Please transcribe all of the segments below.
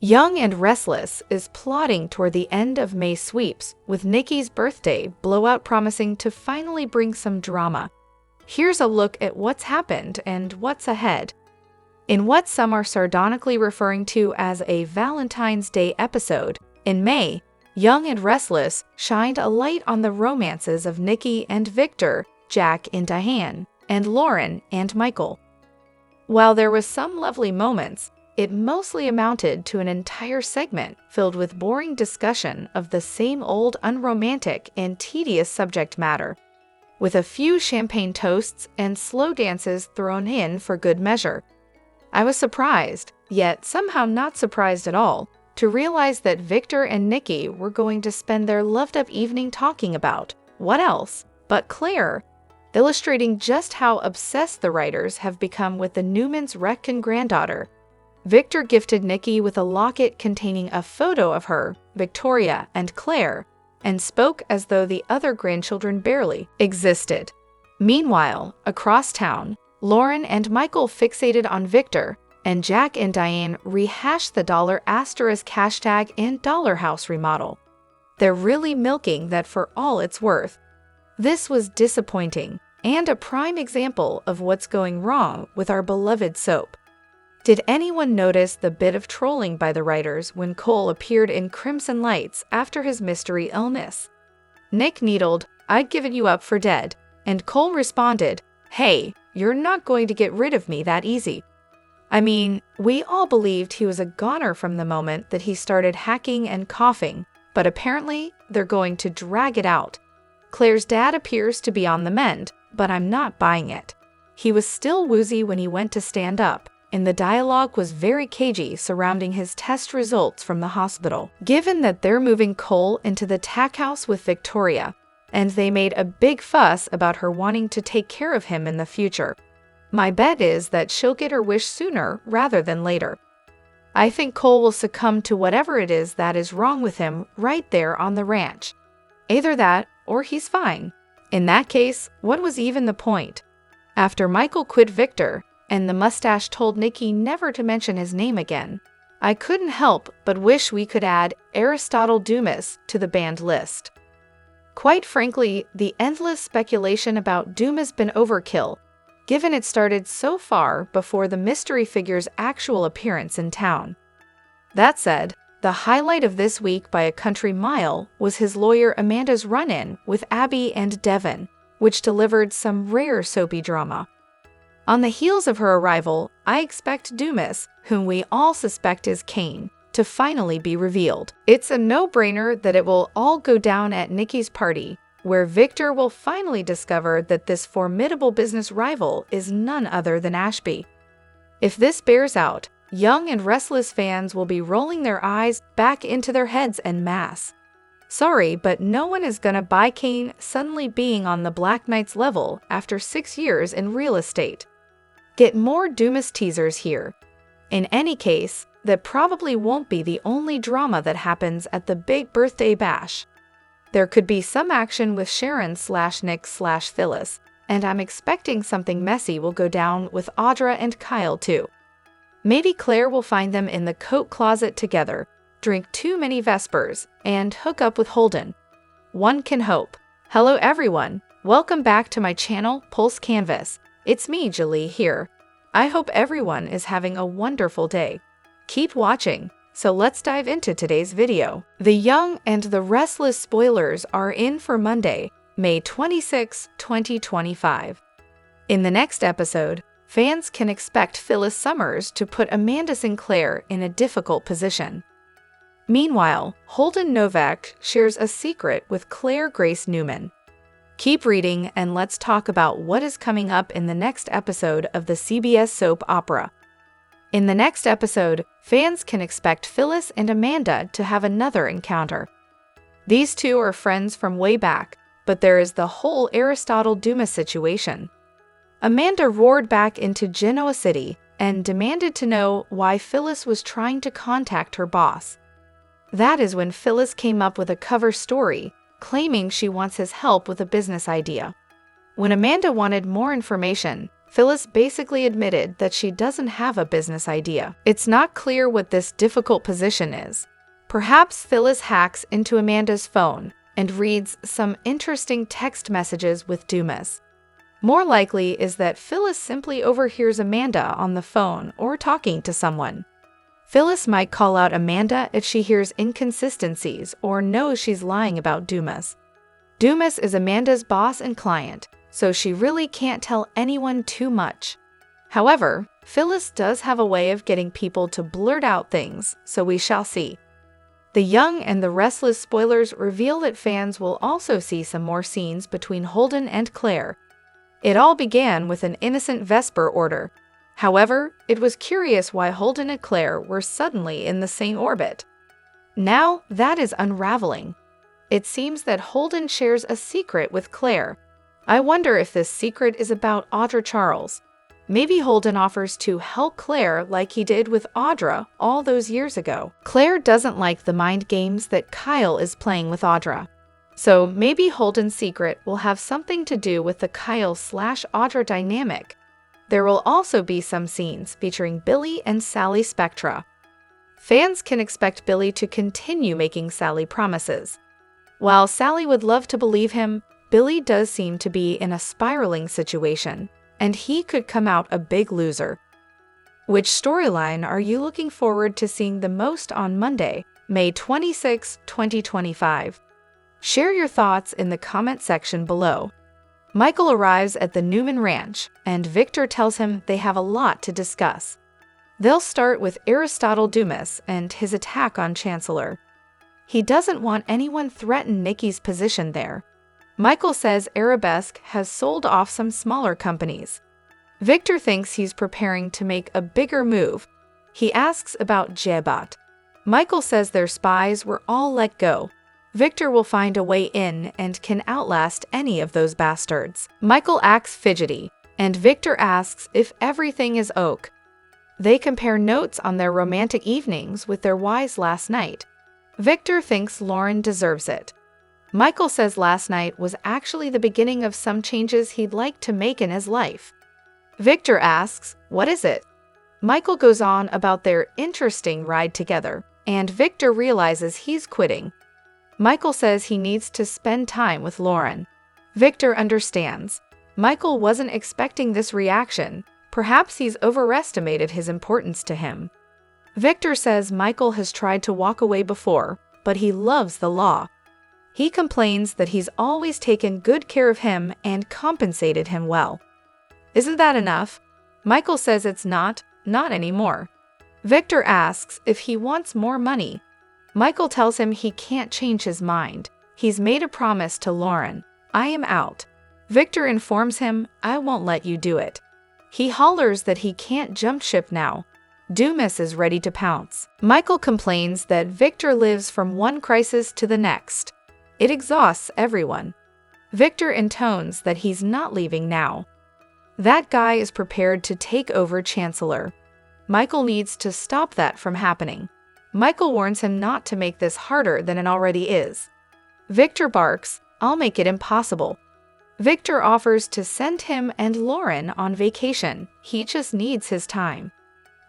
Young and Restless is plotting toward the end of May sweeps, with Nikki's birthday blowout promising to finally bring some drama. Here's a look at what's happened and what's ahead. In what some are sardonically referring to as a Valentine's Day episode, in May, Young and Restless shined a light on the romances of Nikki and Victor, Jack and Diane, and Lauren and Michael. While there was some lovely moments, it mostly amounted to an entire segment filled with boring discussion of the same old unromantic and tedious subject matter, with a few champagne toasts and slow dances thrown in for good measure. I was surprised, yet somehow not surprised at all, to realize that Victor and Nikki were going to spend their loved-up evening talking about, what else, but Claire, illustrating just how obsessed the writers have become with the Newmans' Retkin granddaughter. Victor gifted Nikki with a locket containing a photo of her, Victoria, and Claire, and spoke as though the other grandchildren barely existed. Meanwhile, across town, Lauren and Michael fixated on Victor, and Jack and Diane rehashed the $*# and Dollar House remodel. They're really milking that for all it's worth. This was disappointing, and a prime example of what's going wrong with our beloved soap. Did anyone notice the bit of trolling by the writers when Cole appeared in Crimson Lights after his mystery illness? Nick needled, "I'd given you up for dead," and Cole responded, "Hey, you're not going to get rid of me that easy." I mean, we all believed he was a goner from the moment that he started hacking and coughing, but apparently they're going to drag it out. Claire's dad appears to be on the mend, but I'm not buying it. He was still woozy when he went to stand up, and the dialogue was very cagey surrounding his test results from the hospital. Given that they're moving Cole into the tack house with Victoria, and they made a big fuss about her wanting to take care of him in the future, my bet is that she'll get her wish sooner rather than later. I think Cole will succumb to whatever it is that is wrong with him right there on the ranch. Either that, or he's fine. In that case, what was even the point? After Michael quit Victor, and the mustache told Nikki never to mention his name again, I couldn't help but wish we could add Aristotle Dumas to the banned list. Quite frankly, the endless speculation about Doom has been overkill, given it started so far before the mystery figure's actual appearance in town. That said, the highlight of this week by a country mile was his lawyer Amanda's run-in with Abby and Devin, which delivered some rare soapy drama. On the heels of her arrival, I expect Dumas, whom we all suspect is Kane, to finally be revealed. It's a no-brainer that it will all go down at Nikki's party, where Victor will finally discover that this formidable business rival is none other than Ashby. If this bears out, Young and Restless fans will be rolling their eyes back into their heads en masse. Sorry, but no one is gonna buy Kane suddenly being on the Black Knight's level after 6 years in real estate. Get more Dumas teasers here. In any case, that probably won't be the only drama that happens at the big birthday bash. There could be some action with Sharon/Nick/Phyllis, and I'm expecting something messy will go down with Audra and Kyle too. Maybe Claire will find them in the coat closet together, drink too many Vespers, and hook up with Holden. One can hope. Hello everyone, welcome back to my channel, Pulse Canvas. It's me, Julie, here. I hope everyone is having a wonderful day. Keep watching, so let's dive into today's video. The Young and the Restless spoilers are in for Monday, May 26, 2025. In the next episode, fans can expect Phyllis Summers to put Amanda Sinclair in a difficult position. Meanwhile, Holden Novak shares a secret with Claire Grace Newman. Keep reading and let's talk about what is coming up in the next episode of the CBS soap opera. In the next episode, fans can expect Phyllis and Amanda to have another encounter. These two are friends from way back, but there is the whole Aristotle Dumas situation. Amanda roared back into Genoa City and demanded to know why Phyllis was trying to contact her boss. That is when Phyllis came up with a cover story, claiming she wants his help with a business idea. When Amanda wanted more information, Phyllis basically admitted that she doesn't have a business idea. It's not clear what this difficult position is. Perhaps Phyllis hacks into Amanda's phone and reads some interesting text messages with Dumas. More likely is that Phyllis simply overhears Amanda on the phone or talking to someone. Phyllis might call out Amanda if she hears inconsistencies or knows she's lying about Dumas. Dumas is Amanda's boss and client, so she really can't tell anyone too much. However, Phyllis does have a way of getting people to blurt out things, so we shall see. The Young and the Restless spoilers reveal that fans will also see some more scenes between Holden and Claire. It all began with an innocent Vesper order. However, it was curious why Holden and Claire were suddenly in the same orbit. Now, that is unraveling. It seems that Holden shares a secret with Claire. I wonder if this secret is about Audra Charles. Maybe Holden offers to help Claire like he did with Audra all those years ago. Claire doesn't like the mind games that Kyle is playing with Audra. So maybe Holden's secret will have something to do with the Kyle/Audra dynamic. There will also be some scenes featuring Billy and Sally Spectra. Fans can expect Billy to continue making Sally promises. While Sally would love to believe him, Billy does seem to be in a spiraling situation, and he could come out a big loser. Which storyline are you looking forward to seeing the most on Monday, May 26, 2025? Share your thoughts in the comment section below. Michael arrives at the Newman Ranch, and Victor tells him they have a lot to discuss. They'll start with Aristotle Dumas and his attack on Chancellor. He doesn't want anyone threaten Nikki's position there. Michael says Arabesque has sold off some smaller companies. Victor thinks he's preparing to make a bigger move. He asks about Jebat. Michael says their spies were all let go. Victor will find a way in and can outlast any of those bastards. Michael acts fidgety, and Victor asks if everything is oak. They compare notes on their romantic evenings with their wives last night. Victor thinks Lauren deserves it. Michael says last night was actually the beginning of some changes he'd like to make in his life. Victor asks, what is it? Michael goes on about their interesting ride together, and Victor realizes he's quitting. Michael says he needs to spend time with Lauren. Victor understands. Michael wasn't expecting this reaction. Perhaps he's overestimated his importance to him. Victor says Michael has tried to walk away before, but he loves the law. He complains that he's always taken good care of him and compensated him well. Isn't that enough? Michael says it's not anymore. Victor asks if he wants more money. Michael tells him he can't change his mind. He's made a promise to Lauren. I am out. Victor informs him, I won't let you do it. He hollers that he can't jump ship now. Dumas is ready to pounce. Michael complains that Victor lives from one crisis to the next. It exhausts everyone. Victor intones that he's not leaving now. That guy is prepared to take over Chancellor. Michael needs to stop that from happening. Michael warns him not to make this harder than it already is. Victor barks, I'll make it impossible. Victor offers to send him and Lauren on vacation. He just needs his time.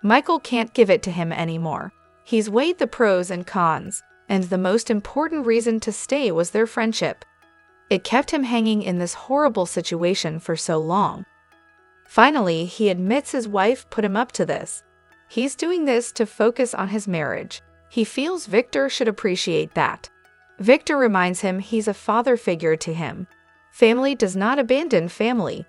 Michael can't give it to him anymore. He's weighed the pros and cons, and the most important reason to stay was their friendship. It kept him hanging in this horrible situation for so long. Finally, he admits his wife put him up to this. He's doing this to focus on his marriage. He feels Victor should appreciate that. Victor reminds him he's a father figure to him. Family does not abandon family.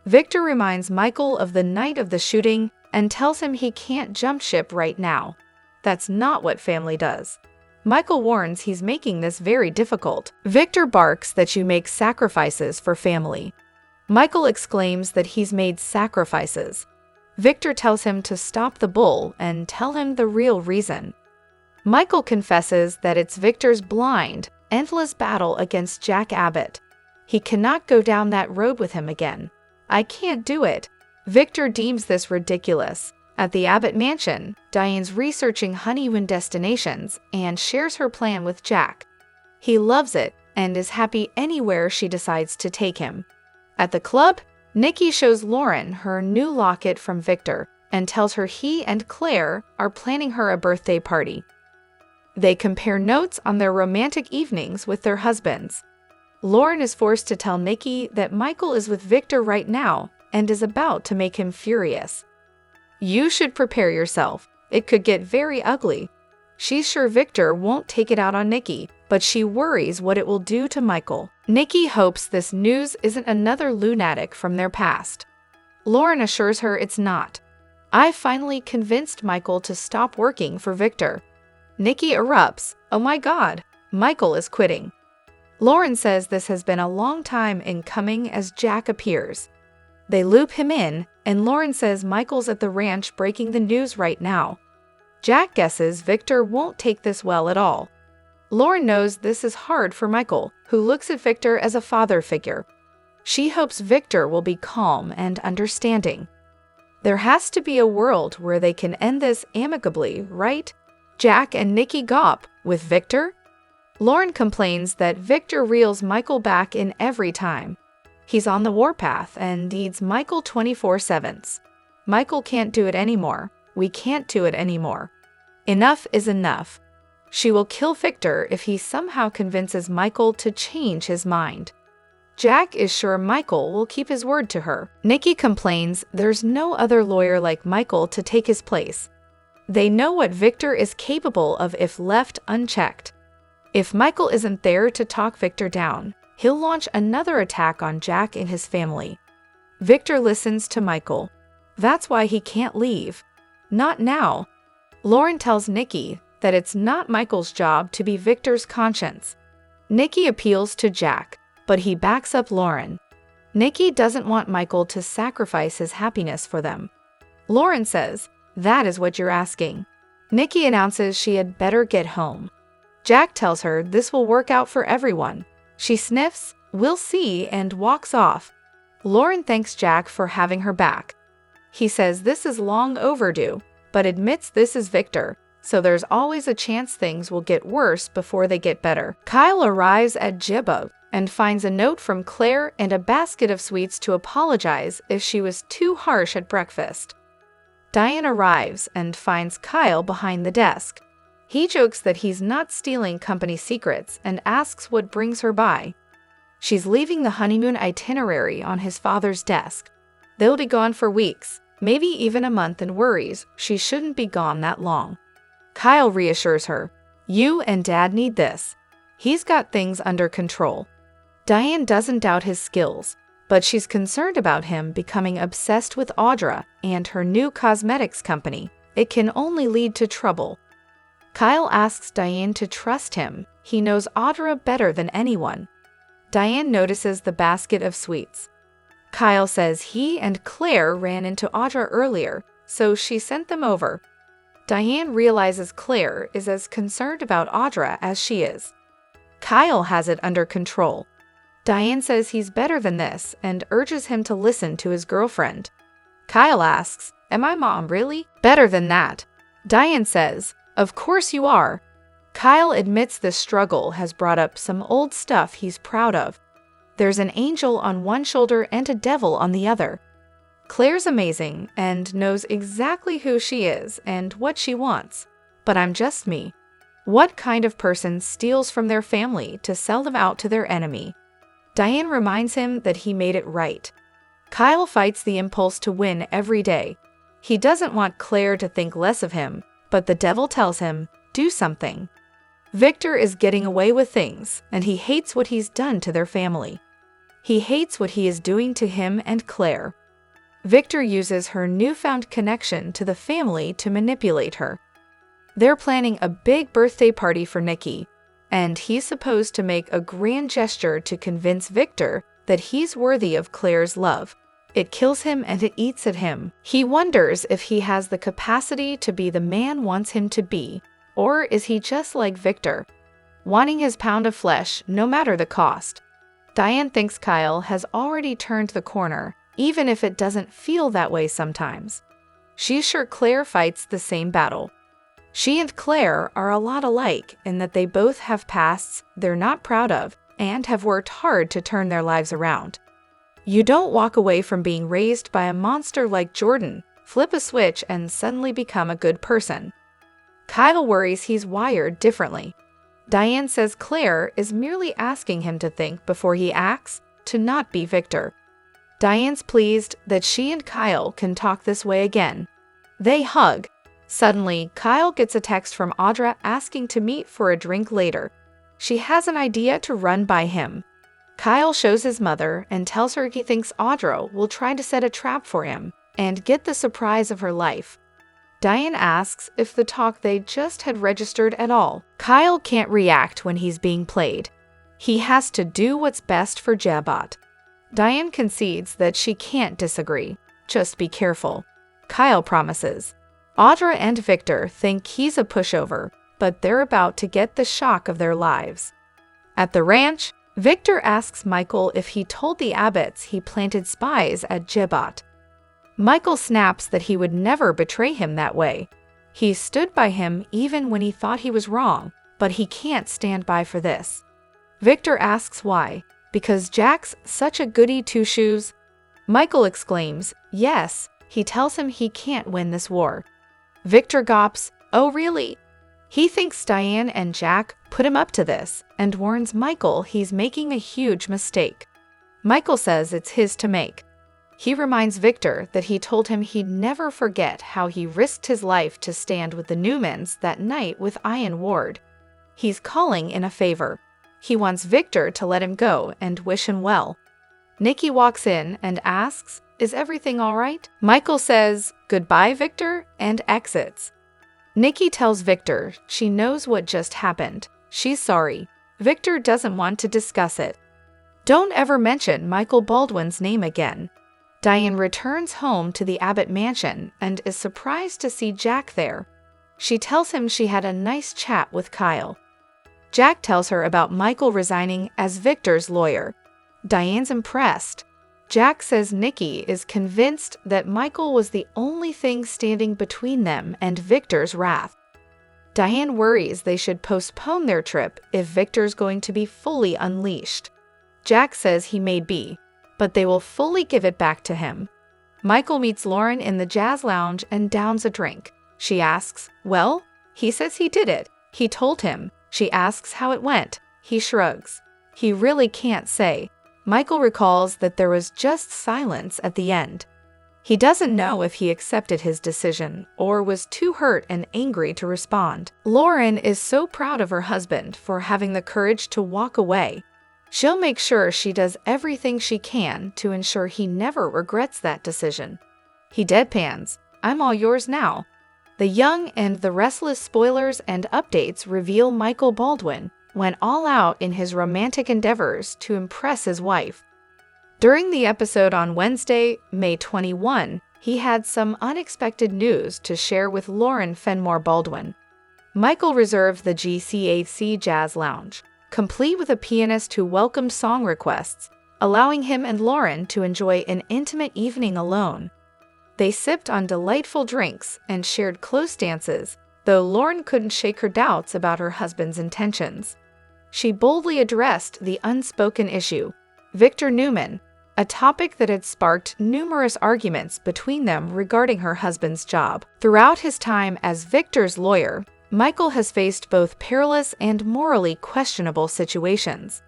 Victor reminds Michael of the night of the shooting and tells him he can't jump ship right now. That's not what family does. Michael warns he's making this very difficult. Victor barks that you make sacrifices for family. Michael exclaims that he's made sacrifices. Victor tells him to stop the bull and tell him the real reason. Michael confesses that it's Victor's blind, endless battle against Jack Abbott. He cannot go down that road with him again. I can't do it. Victor deems this ridiculous. At the Abbott mansion, Diane's researching honeymoon destinations and shares her plan with Jack. He loves it and is happy anywhere she decides to take him. At the club, Nikki shows Lauren her new locket from Victor and tells her he and Claire are planning her a birthday party. They compare notes on their romantic evenings with their husbands. Lauren is forced to tell Nikki that Michael is with Victor right now and is about to make him furious. You should prepare yourself. It could get very ugly. She's sure Victor won't take it out on Nikki, but she worries what it will do to Michael. Nikki hopes this news isn't another lunatic from their past. Lauren assures her it's not. I finally convinced Michael to stop working for Victor. Nikki erupts. Oh my God, Michael is quitting. Lauren says this has been a long time in coming as Jack appears. They loop him in, and Lauren says Michael's at the ranch breaking the news right now. Jack guesses Victor won't take this well at all. Lauren knows this is hard for Michael, who looks at Victor as a father figure. She hopes Victor will be calm and understanding. There has to be a world where they can end this amicably, right? Jack and Nikki gawp. With Victor? Lauren complains that Victor reels Michael back in every time. He's on the warpath and needs Michael 24/7. Michael can't do it anymore. We can't do it anymore. Enough is enough. She will kill Victor if he somehow convinces Michael to change his mind. Jack is sure Michael will keep his word to her. Nikki complains there's no other lawyer like Michael to take his place. They know what Victor is capable of if left unchecked. If Michael isn't there to talk Victor down, he'll launch another attack on Jack and his family. Victor listens to Michael. That's why he can't leave. Not now. Lauren tells Nikki that it's not Michael's job to be Victor's conscience. Nikki appeals to Jack, but he backs up Lauren. Nikki doesn't want Michael to sacrifice his happiness for them. Lauren says, "That is what you're asking." Nikki announces she had better get home. Jack tells her this will work out for everyone. She sniffs, "We'll see," and walks off. Lauren thanks Jack for having her back. He says this is long overdue, but admits this is Victor, so there's always a chance things will get worse before they get better. Kyle arrives at Jibbo and finds a note from Claire and a basket of sweets to apologize if she was too harsh at breakfast. Diane arrives and finds Kyle behind the desk. He jokes that he's not stealing company secrets and asks what brings her by. She's leaving the honeymoon itinerary on his father's desk. They'll be gone for weeks, maybe even a month, and worries she shouldn't be gone that long. Kyle reassures her, "You and Dad need this. He's got things under control." Diane doesn't doubt his skills, but she's concerned about him becoming obsessed with Audra and her new cosmetics company. It can only lead to trouble. Kyle asks Diane to trust him. He knows Audra better than anyone. Diane notices the basket of sweets. Kyle says he and Claire ran into Audra earlier, so she sent them over. Diane realizes Claire is as concerned about Audra as she is. Kyle has it under control. Diane says he's better than this and urges him to listen to his girlfriend. Kyle asks, "Am I mom really? Better than that?" Diane says, "Of course you are." Kyle admits this struggle has brought up some old stuff he's proud of. There's an angel on one shoulder and a devil on the other. Claire's amazing and knows exactly who she is and what she wants. But I'm just me. What kind of person steals from their family to sell them out to their enemy? Diane reminds him that he made it right. Kyle fights the impulse to win every day. He doesn't want Claire to think less of him, but the devil tells him, "Do something." Victor is getting away with things, and he hates what he's done to their family. He hates what he is doing to him and Claire. Victor uses her newfound connection to the family to manipulate her. They're planning a big birthday party for Nikki, and he's supposed to make a grand gesture to convince Victor that he's worthy of Claire's love. It kills him and it eats at him. He wonders if he has the capacity to be the man wants him to be, or is he just like Victor, wanting his pound of flesh no matter the cost. Diane thinks Kyle has already turned the corner, even if it doesn't feel that way sometimes. She's sure Claire fights the same battle. She and Claire are a lot alike in that they both have pasts they're not proud of and have worked hard to turn their lives around. You don't walk away from being raised by a monster like Jordan, flip a switch, and suddenly become a good person. Kyle worries he's wired differently. Diane says Claire is merely asking him to think before he acts, to not be Victor. Diane's pleased that she and Kyle can talk this way again. They hug. Suddenly, Kyle gets a text from Audra asking to meet for a drink later. She has an idea to run by him. Kyle shows his mother and tells her he thinks Audra will try to set a trap for him and get the surprise of her life. Diane asks if the talk they just had registered at all. Kyle can't react when he's being played. He has to do what's best for Jabot. Diane concedes that she can't disagree. Just be careful. Kyle promises. Audra and Victor think he's a pushover, but they're about to get the shock of their lives. At the ranch, Victor asks Michael if he told the Abbotts he planted spies at Jabot. Michael snaps that he would never betray him that way. He stood by him even when he thought he was wrong, but he can't stand by for this. Victor asks why. Because Jack's such a goody two-shoes? Michael exclaims, yes. He tells him he can't win this war. Victor gawps, oh really? He thinks Diane and Jack put him up to this and warns Michael he's making a huge mistake. Michael says it's his to make. He reminds Victor that he told him he'd never forget how he risked his life to stand with the Newmans that night with Ian Ward. He's calling in a favor. He wants Victor to let him go and wish him well. Nikki walks in and asks, is everything all right? Michael says, goodbye, Victor, and exits. Nikki tells Victor she knows what just happened. She's sorry. Victor doesn't want to discuss it. Don't ever mention Michael Baldwin's name again. Diane returns home to the Abbott mansion and is surprised to see Jack there. She tells him she had a nice chat with Kyle. Jack tells her about Michael resigning as Victor's lawyer. Diane's impressed. Jack says Nikki is convinced that Michael was the only thing standing between them and Victor's wrath. Diane worries they should postpone their trip if Victor's going to be fully unleashed. Jack says he may be, but they will fully give it back to him. Michael meets Lauren in the jazz lounge and downs a drink. She asks, well, he says he did it. He told him. She asks how it went. He shrugs. He really can't say. Michael recalls that there was just silence at the end. He doesn't know if he accepted his decision or was too hurt and angry to respond. Lauren is so proud of her husband for having the courage to walk away. She'll make sure she does everything she can to ensure he never regrets that decision. He deadpans, I'm all yours now. The Young and the Restless spoilers and updates reveal Michael Baldwin went all out in his romantic endeavors to impress his wife. During the episode on Wednesday, May 21, he had some unexpected news to share with Lauren Fenmore Baldwin. Michael reserved the GCAC Jazz Lounge, complete with a pianist who welcomed song requests, allowing him and Lauren to enjoy an intimate evening alone. They sipped on delightful drinks and shared close dances, though Lauren couldn't shake her doubts about her husband's intentions. She boldly addressed the unspoken issue, Victor Newman, a topic that had sparked numerous arguments between them regarding her husband's job. Throughout his time as Victor's lawyer, Michael has faced both perilous and morally questionable situations.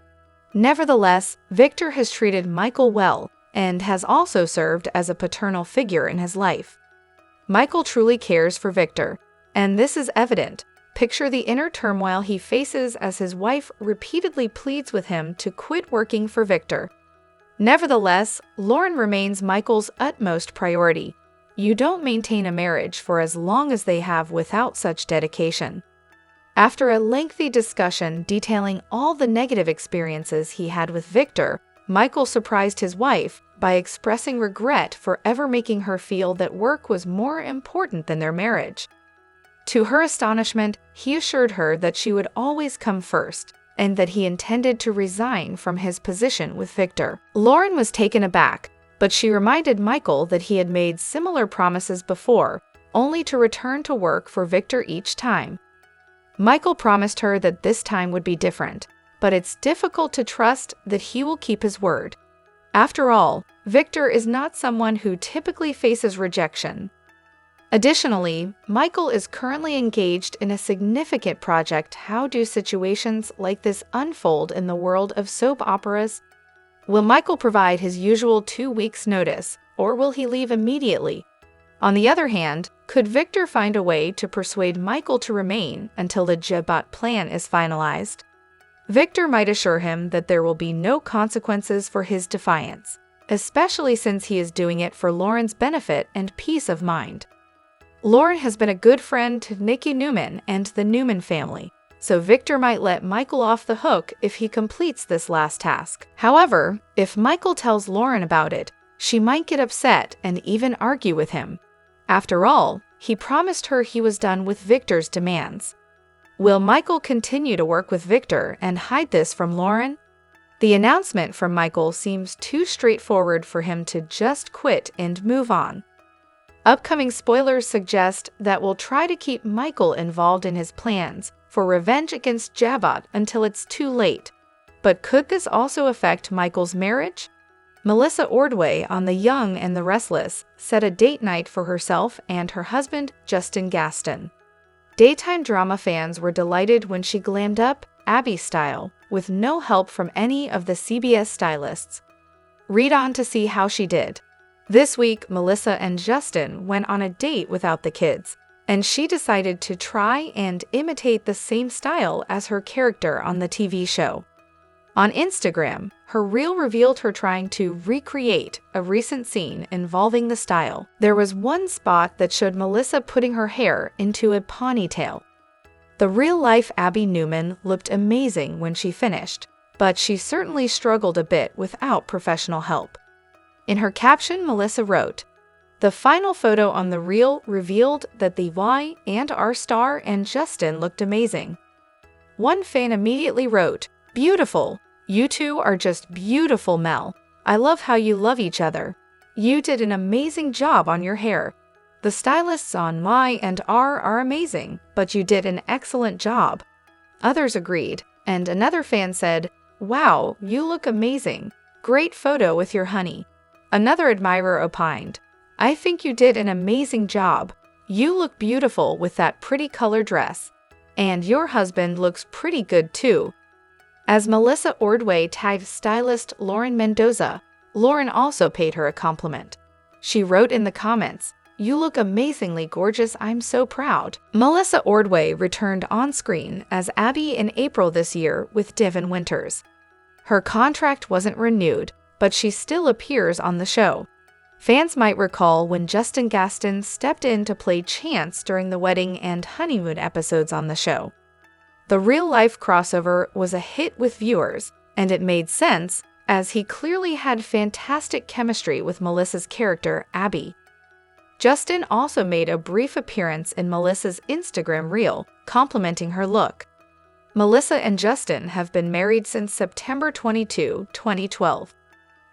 Nevertheless, Victor has treated Michael well and has also served as a paternal figure in his life. Michael truly cares for Victor, and this is evident. Picture the inner turmoil he faces as his wife repeatedly pleads with him to quit working for Victor. Nevertheless, Lauren remains Michael's utmost priority. You don't maintain a marriage for as long as they have without such dedication. After a lengthy discussion detailing all the negative experiences he had with Victor, Michael surprised his wife by expressing regret for ever making her feel that work was more important than their marriage. To her astonishment, he assured her that she would always come first, and that he intended to resign from his position with Victor. Lauren was taken aback, but she reminded Michael that he had made similar promises before, only to return to work for Victor each time. Michael promised her that this time would be different, but it's difficult to trust that he will keep his word. After all, Victor is not someone who typically faces rejection. Additionally, Michael is currently engaged in a significant project. How do situations like this unfold in the world of soap operas? Will Michael provide his usual 2 weeks' notice, or will he leave immediately? On the other hand, could Victor find a way to persuade Michael to remain until the Djabot plan is finalized? Victor might assure him that there will be no consequences for his defiance, especially since he is doing it for Lauren's benefit and peace of mind. Lauren has been a good friend to Nikki Newman and the Newman family, so Victor might let Michael off the hook if he completes this last task. However, if Michael tells Lauren about it, she might get upset and even argue with him. After all, he promised her he was done with Victor's demands. Will Michael continue to work with Victor and hide this from Lauren? The announcement from Michael seems too straightforward for him to just quit and move on. Upcoming spoilers suggest that we'll try to keep Michael involved in his plans for revenge against Djabot until it's too late. But could this also affect Michael's marriage? Melissa Ordway on The Young and the Restless set a date night for herself and her husband, Justin Gaston. Daytime drama fans were delighted when she glammed up Abby style with no help from any of the CBS stylists. Read on to see how she did. This week, Melissa and Justin went on a date without the kids, and she decided to try and imitate the same style as her character on the TV show. On Instagram, her reel revealed her trying to recreate a recent scene involving the style. There was one spot that showed Melissa putting her hair into a ponytail. The real-life Abby Newman looked amazing when she finished, but she certainly struggled a bit without professional help. In her caption, Melissa wrote, "The final photo on the reel revealed that the Y and R star and Justin looked amazing." One fan immediately wrote, "Beautiful. You two are just beautiful, Mel. I love how you love each other. You did an amazing job on your hair. The stylists on Y and R are amazing, but you did an excellent job." Others agreed, and another fan said, "Wow, you look amazing. Great photo with your honey." Another admirer opined, "I think you did an amazing job. You look beautiful with that pretty color dress. And your husband looks pretty good too." As Melissa Ordway tagged stylist Lauren Mendoza, Lauren also paid her a compliment. She wrote in the comments, "You look amazingly gorgeous, I'm so proud." Melissa Ordway returned on screen as Abby in April this year with Devin Winters. Her contract wasn't renewed, but she still appears on the show. Fans might recall when Justin Gaston stepped in to play Chance during the wedding and honeymoon episodes on the show. The real-life crossover was a hit with viewers, and it made sense, as he clearly had fantastic chemistry with Melissa's character, Abby. Justin also made a brief appearance in Melissa's Instagram reel, complimenting her look. Melissa and Justin have been married since September 22, 2012.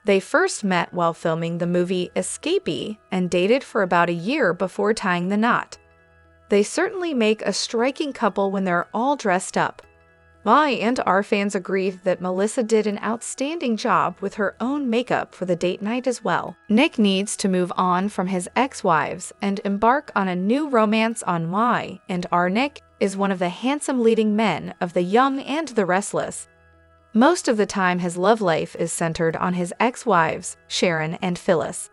They first met while filming the movie Escapee and dated for about a year before tying the knot. They certainly make a striking couple when they're all dressed up. Y and R fans agreed that Melissa did an outstanding job with her own makeup for the date night as well. Nick needs to move on from his ex-wives and embark on a new romance on Y and R. Nick is one of the handsome leading men of The Young and the Restless. Most of the time his love life is centered on his ex-wives, Sharon and Phyllis.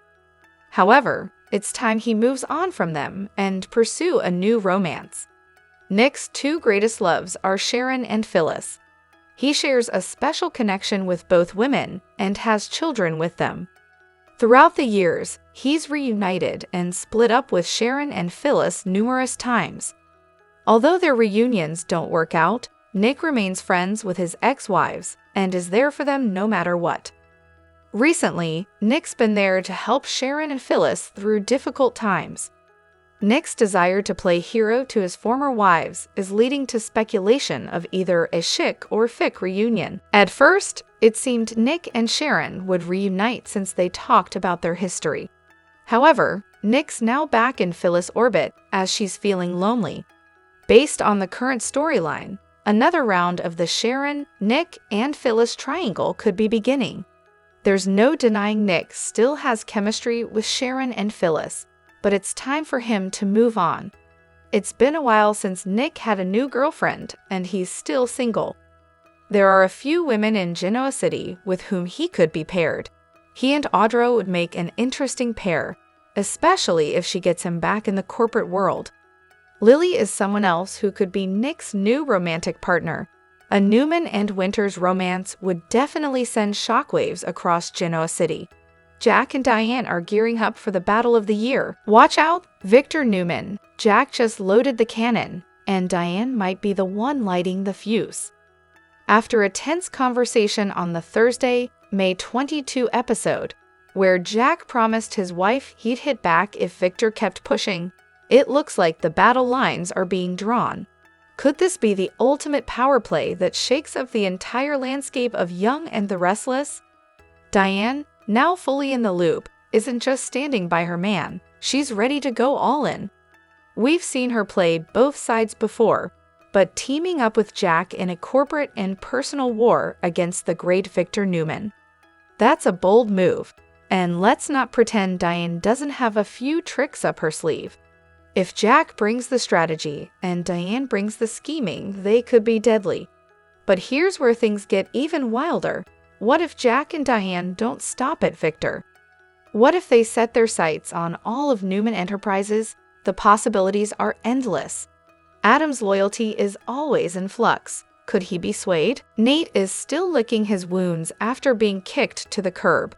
However, it's time he moves on from them and pursue a new romance. Nick's two greatest loves are Sharon and Phyllis. He shares a special connection with both women and has children with them. Throughout the years, he's reunited and split up with Sharon and Phyllis numerous times. Although their reunions don't work out, Nick remains friends with his ex-wives and is there for them no matter what. Recently, Nick's been there to help Sharon and Phyllis through difficult times. Nick's desire to play hero to his former wives is leading to speculation of either a chic or fic reunion. At first, it seemed Nick and Sharon would reunite since they talked about their history. However, Nick's now back in Phyllis' orbit as she's feeling lonely. Based on the current storyline, another round of the Sharon, Nick, and Phyllis triangle could be beginning. There's no denying Nick still has chemistry with Sharon and Phyllis, but it's time for him to move on. It's been a while since Nick had a new girlfriend, and he's still single. There are a few women in Genoa City with whom he could be paired. He and Audra would make an interesting pair, especially if she gets him back in the corporate world. Lily is someone else who could be Nick's new romantic partner. A Newman and Winters romance would definitely send shockwaves across Genoa City. Jack and Diane are gearing up for the battle of the year. Watch out, Victor Newman. Jack just loaded the cannon, and Diane might be the one lighting the fuse. After a tense conversation on the Thursday, May 22 episode, where Jack promised his wife he'd hit back if Victor kept pushing, it looks like the battle lines are being drawn. Could this be the ultimate power play that shakes up the entire landscape of Young and the Restless? Diane, now fully in the loop, isn't just standing by her man, she's ready to go all in. We've seen her play both sides before, but teaming up with Jack in a corporate and personal war against the great Victor Newman. That's a bold move, and let's not pretend Diane doesn't have a few tricks up her sleeve. If Jack brings the strategy and Diane brings the scheming, they could be deadly. But here's where things get even wilder. What if Jack and Diane don't stop at Victor? What if they set their sights on all of Newman Enterprises? The possibilities are endless. Adam's loyalty is always in flux. Could he be swayed? Nate is still licking his wounds after being kicked to the curb.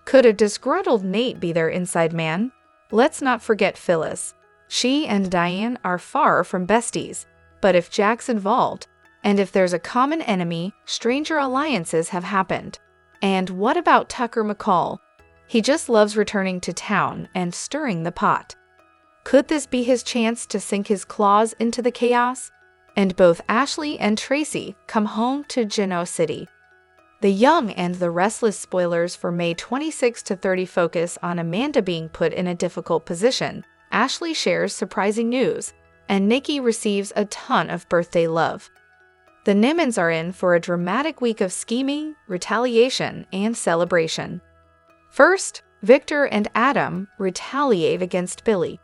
Could a disgruntled Nate be their inside man? Let's not forget Phyllis. She and Diane are far from besties, but if Jack's involved, and if there's a common enemy, stranger alliances have happened. And what about Tucker McCall? He just loves returning to town and stirring the pot. Could this be his chance to sink his claws into the chaos? And both Ashley and Tracy come home to Genoa City. The Young and the Restless spoilers for May 26 to 30 focus on Amanda being put in a difficult position. Ashley shares surprising news, and Nikki receives a ton of birthday love. The Nimmons are in for a dramatic week of scheming, retaliation, and celebration. First, Victor and Adam retaliate against Billy.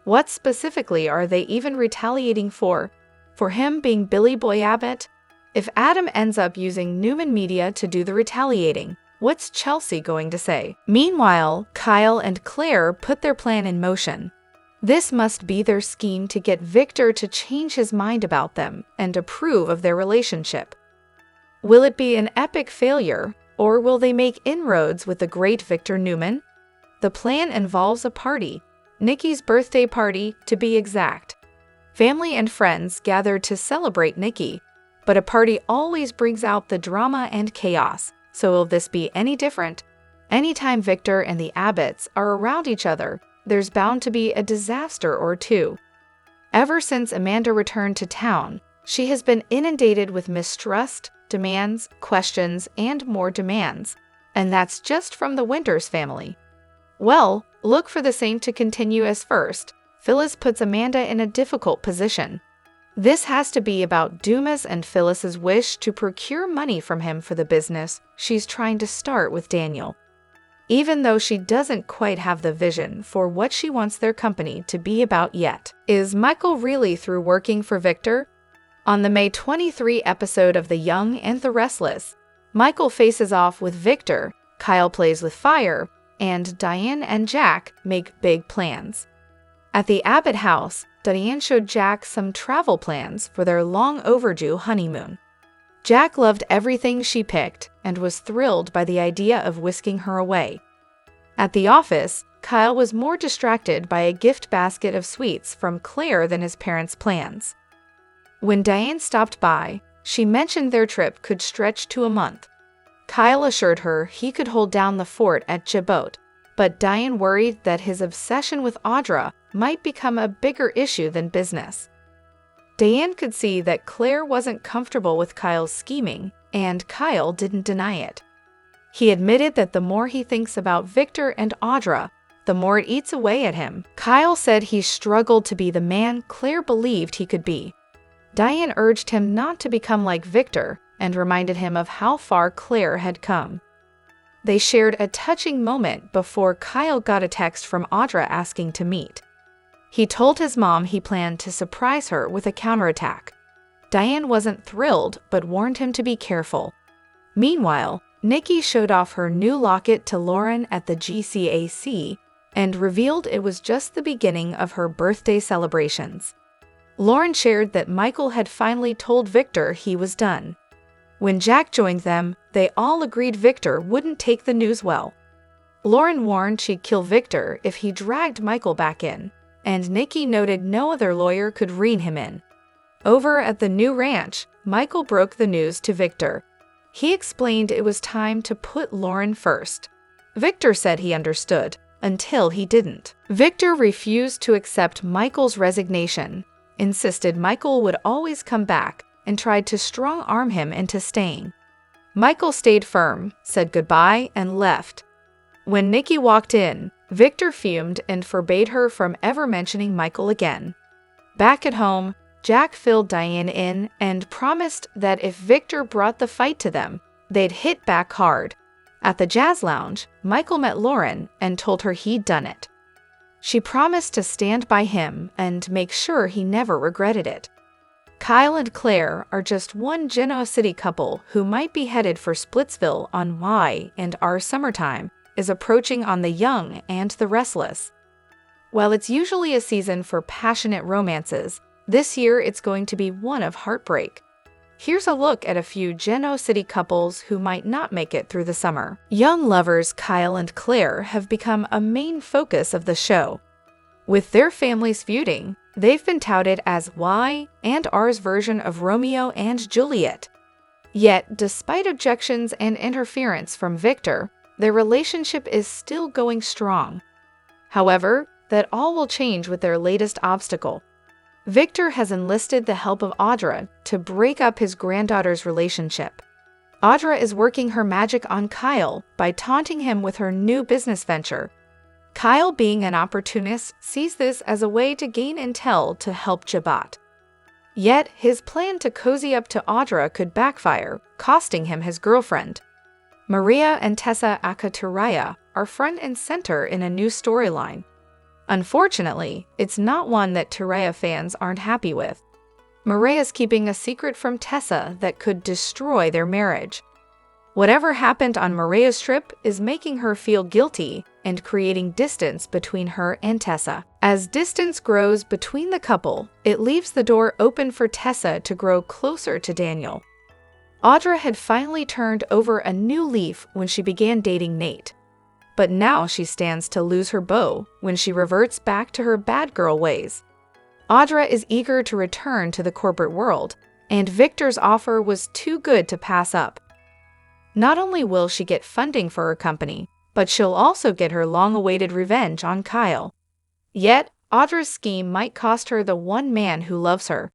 What specifically are they even retaliating for? For him being Billy Boy Abbott? If Adam ends up using Newman Media to do the retaliating, what's Chelsea going to say? Meanwhile, Kyle and Claire put their plan in motion. This must be their scheme to get Victor to change his mind about them and approve of their relationship. Will it be an epic failure, or will they make inroads with the great Victor Newman? The plan involves a party, Nikki's birthday party to be exact. Family and friends gather to celebrate Nikki, but a party always brings out the drama and chaos, so will this be any different? Anytime Victor and the Abbotts are around each other, there's bound to be a disaster or two. Ever since Amanda returned to town, she has been inundated with mistrust, demands, questions, and more demands. And that's just from the Winters family. Well, look for the same to continue as first. Phyllis puts Amanda in a difficult position. This has to be about Dumas and Phyllis's wish to procure money from him for the business she's trying to start with Daniel. Even though she doesn't quite have the vision for what she wants their company to be about yet. Is Michael really through working for Victor? On the May 23 episode of The Young and the Restless, Michael faces off with Victor, Kyle plays with fire, and Diane and Jack make big plans. At the Abbott house, Diane showed Jack some travel plans for their long overdue honeymoon. Jack loved everything she picked and was thrilled by the idea of whisking her away. At the office, Kyle was more distracted by a gift basket of sweets from Claire than his parents' plans. When Diane stopped by, she mentioned their trip could stretch to a month. Kyle assured her he could hold down the fort at Djibouti, but Diane worried that his obsession with Audra might become a bigger issue than business. Diane could see that Claire wasn't comfortable with Kyle's scheming, and Kyle didn't deny it. He admitted that the more he thinks about Victor and Audra, the more it eats away at him. Kyle said he struggled to be the man Claire believed he could be. Diane urged him not to become like Victor and reminded him of how far Claire had come. They shared a touching moment before Kyle got a text from Audra asking to meet. He told his mom he planned to surprise her with a counterattack. Diane wasn't thrilled, but warned him to be careful. Meanwhile, Nikki showed off her new locket to Lauren at the GCAC and revealed it was just the beginning of her birthday celebrations. Lauren shared that Michael had finally told Victor he was done. When Jack joined them, they all agreed Victor wouldn't take the news well. Lauren warned she'd kill Victor if he dragged Michael back in, and Nikki noted no other lawyer could rein him in. Over at the new ranch, Michael broke the news to Victor. He explained it was time to put Lauren first. Victor said he understood, until he didn't. Victor refused to accept Michael's resignation, insisted Michael would always come back, and tried to strong-arm him into staying. Michael stayed firm, said goodbye, and left. When Nikki walked in, Victor fumed and forbade her from ever mentioning Michael again. Back at home, Jack filled Diane in and promised that if Victor brought the fight to them, they'd hit back hard. At the jazz lounge, Michael met Lauren and told her he'd done it. She promised to stand by him and make sure he never regretted it. Kyle and Claire are just one Genoa City couple who might be headed for Splitsville on Y&R Summertime is approaching on the young and the restless. While it's usually a season for passionate romances, this year it's going to be one of heartbreak. Here's a look at a few Genoa City couples who might not make it through the summer. Young lovers Kyle and Claire have become a main focus of the show. With their families feuding, they've been touted as Y&R's version of Romeo and Juliet. Yet, despite objections and interference from Victor, their relationship is still going strong. However, that all will change with their latest obstacle. Victor has enlisted the help of Audra to break up his granddaughter's relationship. Audra is working her magic on Kyle by taunting him with her new business venture. Kyle, being an opportunist, sees this as a way to gain intel to help Jabat. Yet, his plan to cozy up to Audra could backfire, costing him his girlfriend. Maria and Tessa Akaturaya are front and center in a new storyline. Unfortunately, it's not one that Turaya fans aren't happy with. Maria's keeping a secret from Tessa that could destroy their marriage. Whatever happened on Maria's trip is making her feel guilty and creating distance between her and Tessa. As distance grows between the couple, it leaves the door open for Tessa to grow closer to Daniel. Audra had finally turned over a new leaf when she began dating Nate. But now she stands to lose her beau when she reverts back to her bad girl ways. Audra is eager to return to the corporate world, and Victor's offer was too good to pass up. Not only will she get funding for her company, but she'll also get her long-awaited revenge on Kyle. Yet, Audra's scheme might cost her the one man who loves her.